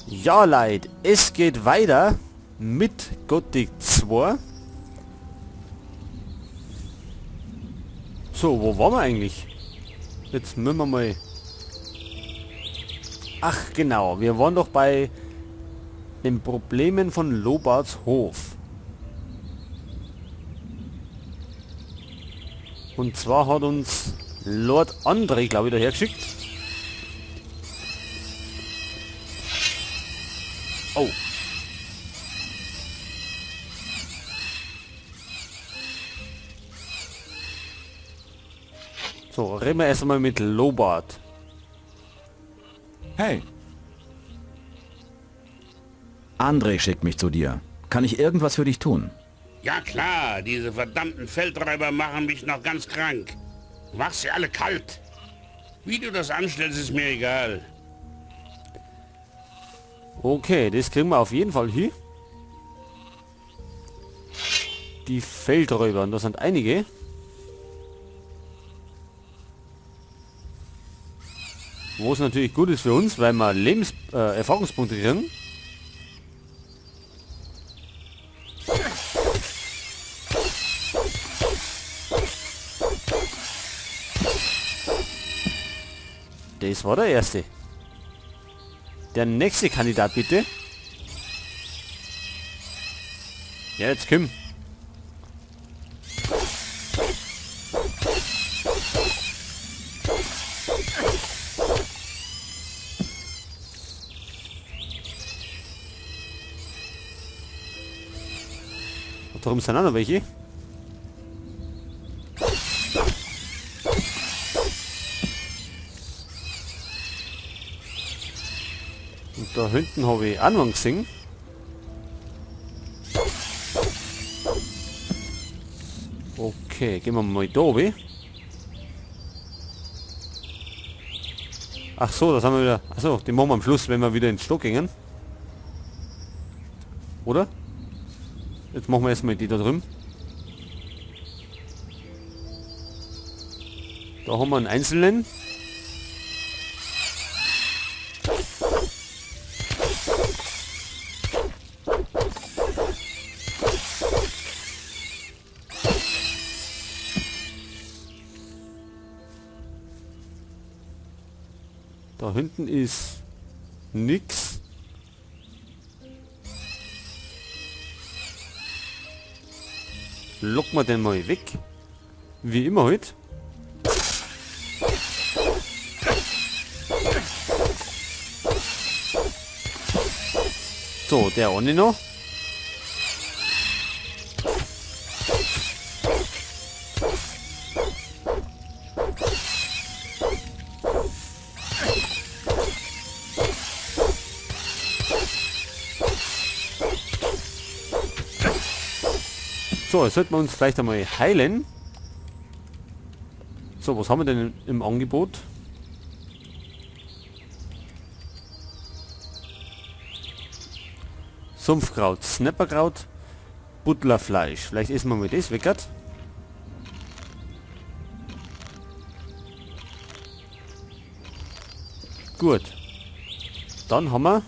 Ja, Leute, es geht weiter mit Gothic 2. So, wo waren wir eigentlich? Jetzt müssen wir mal... Ach genau, wir waren doch bei den Problemen von Lobarts Hof. Und zwar hat uns Lord André, glaube ich, daher geschickt. Oh. So, reden wir erstmal mit Lobart. Hey. André schickt mich zu dir. Kann ich irgendwas für dich tun? Ja klar, diese verdammten Feldräuber machen mich noch ganz krank. Du machst sie alle kalt. Wie du das anstellst, ist mir egal. Okay, das kriegen wir auf jeden Fall hin. Die Feldräuber, und das sind einige. Wo es natürlich gut ist für uns, weil wir Erfahrungspunkte kriegen. Das war der erste. Der nächste Kandidat bitte. Ja, jetzt komm. Warum sind auch noch welche? Und da hinten habe ich auch noch einen gesehen. Okay, gehen wir mal da oben. Ach so, das haben wir wieder. Ach so, den machen wir am Schluss, wenn wir wieder ins Stock gehen. Oder? Jetzt machen wir erstmal die da drüben. Da haben wir einen einzelnen. Da hinten ist nix. Locken wir den mal weg. Wie immer heute. So, der ohne noch. So, jetzt sollten wir uns vielleicht einmal heilen. So, was haben wir denn im Angebot? Sumpfkraut, Snapperkraut, Butlerfleisch. Vielleicht essen wir mal das weg. Gut. Dann haben wir...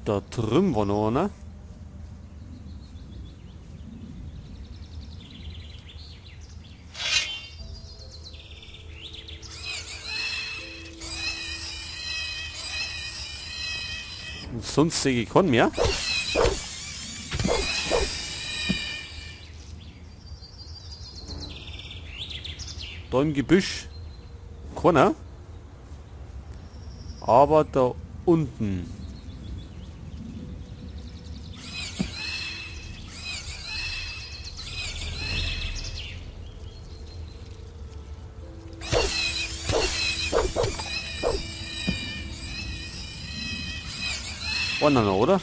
Da drüben war noch einer. Und sonst sehe ich keinen mehr. Da im Gebüsch keiner. Aber da unten. Oh nein, oder?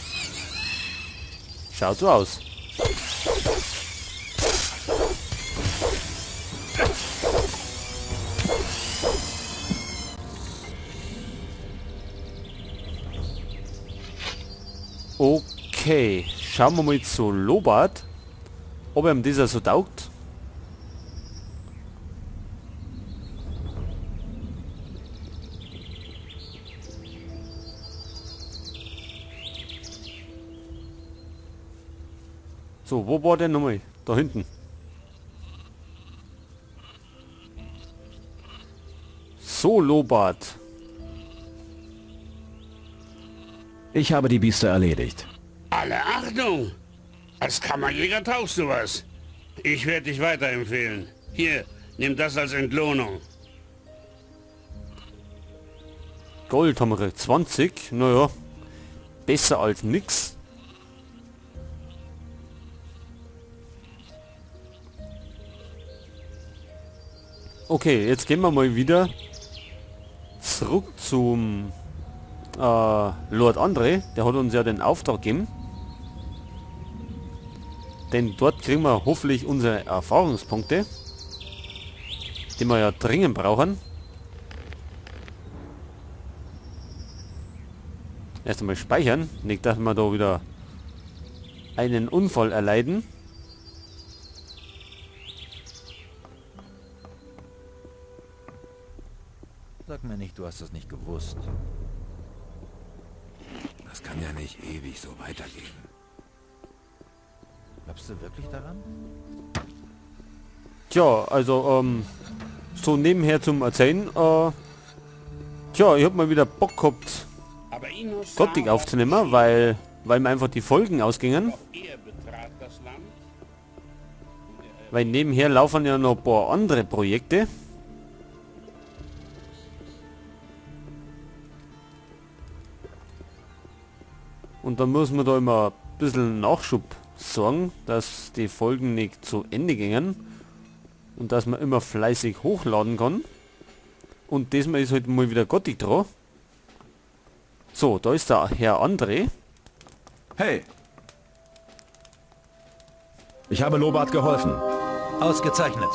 Schaut so aus. Okay, schauen wir mal zu Lobart, ob ihm dieser so taugt. So, wo war der nochmal? Da hinten. So, Lobat. Ich habe die Biester erledigt. Alle Achtung! Als Kammerjäger taugst du was. Ich werde dich weiterempfehlen. Hier, nimm das als Entlohnung. Gold haben wir gekriegt. 20. Naja. Besser als nix. Okay, jetzt gehen wir mal wieder zurück zum Lord André. Der hat uns ja den Auftrag gegeben. Denn dort kriegen wir hoffentlich unsere Erfahrungspunkte, die wir ja dringend brauchen. Erst einmal speichern, nicht dass wir da wieder einen Unfall erleiden. Sag mir nicht, du hast das nicht gewusst. Das kann ja nicht ewig so weitergehen. Glaubst du wirklich daran? Tja, also so nebenher zum Erzählen, tja, ich hab mal wieder Bock gehabt, Aber Inos Gothic aufzunehmen, weil mir einfach die Folgen ausgingen. er betrat das Land. Weil nebenher laufen ja noch ein paar andere Projekte. Und dann muss man da immer ein bisschen Nachschub sorgen, dass die Folgen nicht zu Ende gingen. Und dass man immer fleißig hochladen kann. Und diesmal ist halt mal wieder Gothic dran. So, da ist der Herr André. Hey! Ich habe Lobat geholfen. Ausgezeichnet.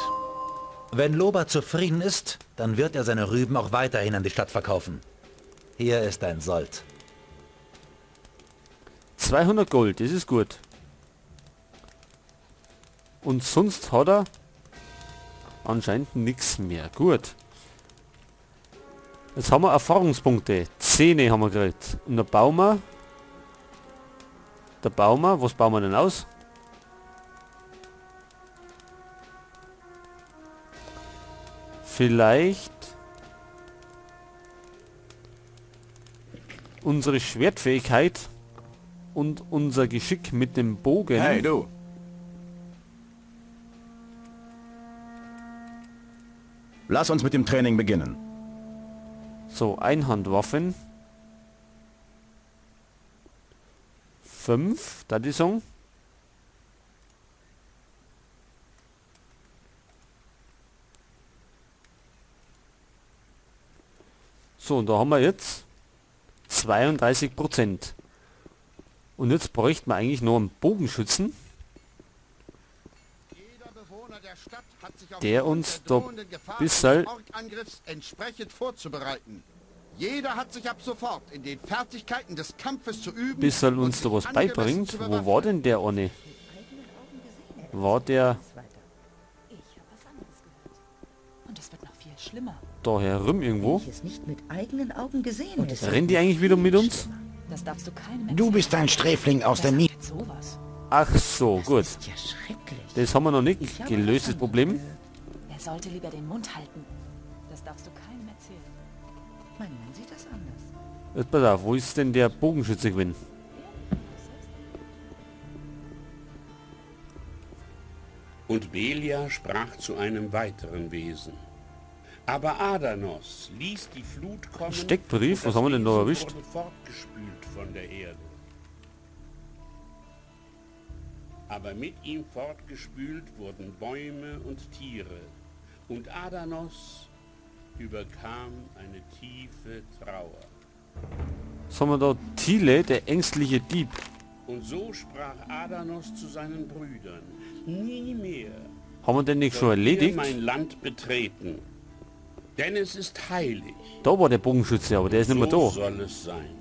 Wenn Lobart zufrieden ist, dann wird er seine Rüben auch weiterhin an die Stadt verkaufen. Hier ist dein Sold. 200 Gold, das ist gut. Und sonst hat er anscheinend nichts mehr. Gut. Jetzt haben wir Erfahrungspunkte. 10 haben wir gekriegt. Und der Baumer. Was bauen wir denn aus? Vielleicht unsere Schwertfähigkeit und unser Geschick mit dem Bogen. Hey, du! Lass uns mit dem Training beginnen. So, Einhandwaffen. 5, da die Song. So, und da haben wir jetzt 32%. Und jetzt bräuchten wir eigentlich noch einen Bogenschützen, der uns da bisschen Orkangriffs entsprechend vorzubereiten. Jeder hat sich ab sofort in den Fertigkeiten des Kampfes zu üben. bisschen und uns da sich was angemessen beibringt. zu Wo bewaffnen. war denn der Onne? War der Ich habe was anderes gehört. Und es wird noch viel schlimmer. da herum irgendwo? Ich es nicht mit eigenen Augen gesehen hätte. Rennen die eigentlich wieder mit uns? Das darfst du keinem erzählen. Du bist ein Sträfling aus der Wer Mine. sagt denn sowas? Ach so, gut. Das ist ja schrecklich. Das haben wir noch Ich nicht habe gelöst, das was Problem. anderes gehört. Er sollte lieber den Mund halten. Das darfst du keinem erzählen. Mein Mann sieht das anders. Jetzt pass auf, wo ist denn der Bogenschütze gewesen? Und Belia sprach zu einem weiteren Wesen. Aber Adanos ließ die Flut kommen. Steckbrief? und Was haben wir denn da das erwischt? Wesen wurde fortgespült von der Erde. Aber mit ihm fortgespült wurden Bäume und Tiere. Und Adanos überkam eine tiefe Trauer. Was haben wir da? Thiele, der ängstliche Dieb. Und so sprach Adanos zu seinen Brüdern: Nie mehr Haben wir den nicht schon sollt ihr erledigt? mein Land betreten, denn es ist heilig. Da war der Bogenschütze, aber der ist nicht mehr So da. soll es sein.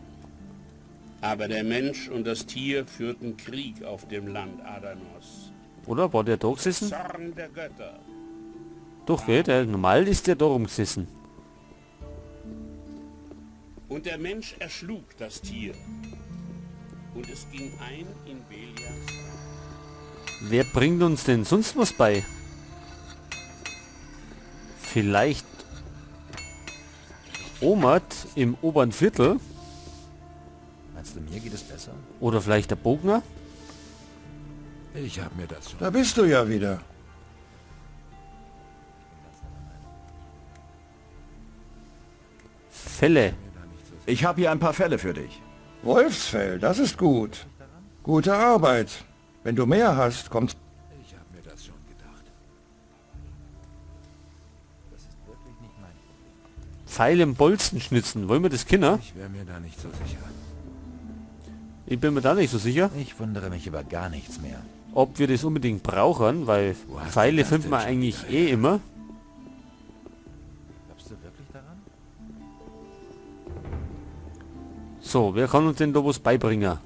Aber der Mensch und das Tier führten Krieg auf dem Land Adanos. Oder? War der da gesessen? Zorn der Götter. Doch, gell? Der, normal ist der da rumgesessen. Und der Mensch erschlug das Tier. Und es ging ein in Belias Reich. Wer bringt uns denn sonst was bei? Vielleicht Omat im oberen Viertel? Meinst du, mir geht es besser? Oder vielleicht der Bogner? Ich habe mir das schon... Da bist du ja wieder. Fälle. Ich habe hier ein paar Fälle für dich. Wolfsfell, das ist gut. Gute Arbeit. Wenn du mehr hast, kommst... Ich habe mir das schon gedacht. Pfeil im Bolzen schnitzen. Wollen wir das Kinder? Ich wäre mir da nicht so sicher. Ich bin mir da nicht so sicher, Ich wundere mich über gar nichts mehr. ob wir das unbedingt brauchen, weil Wo hast du Pfeile das findet denn man schon eigentlich wieder eh immer. Glaubst du wirklich daran? So, wer kann uns denn da was beibringen? Das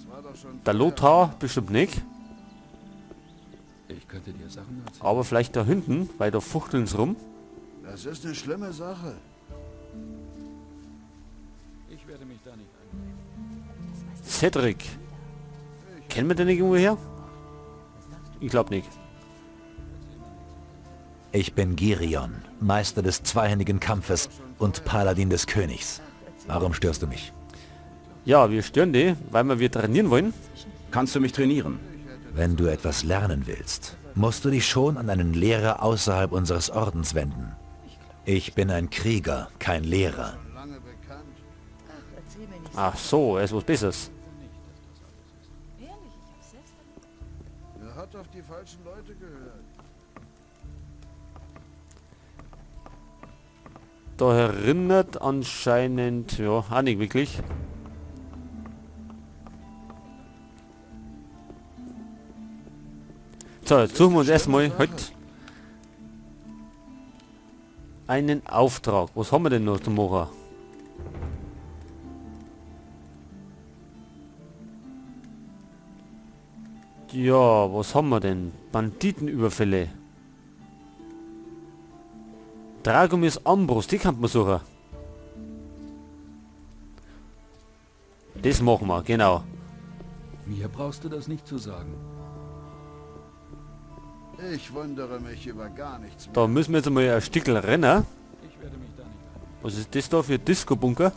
war doch schon Der Lothar bestimmt nicht, Ich könnte dir Sachen erzählen. aber vielleicht da hinten, weil da fuchteln's rum. Das ist eine schlimme Sache. Ich werde mich da nicht ein. Cedric. Kennen wir den irgendwo her? Ich glaube nicht. Ich bin Girion, Meister des zweihändigen Kampfes und Paladin des Königs. Warum störst du mich? Ja, wir stören die, weil wir trainieren wollen. Kannst du mich trainieren? Wenn du etwas lernen willst, musst du dich schon an einen Lehrer außerhalb unseres Ordens wenden. Ich bin ein Krieger, kein Lehrer. Lange bekannt. Ach, erzähl mir nicht. Ach so, er ist was Besseres. Ehrlich, ich hab's selbst damit. Er hat auf die falschen Leute gehört. Da erinnert anscheinend, ja, auch nicht wirklich. So, jetzt suchen wir uns erstmal heute einen Auftrag. Was haben wir denn noch zu machen? Ja, was haben wir denn? Banditenüberfälle. Dragomirs Ambrust, die kann man suchen. Das machen wir, genau. Mir brauchst du das nicht zu sagen. Ich wundere mich über gar nichts mehr. Da müssen wir jetzt mal ein Stückel rennen. Ich werde mich da nicht ein. Was ist das da für Disco-Bunker?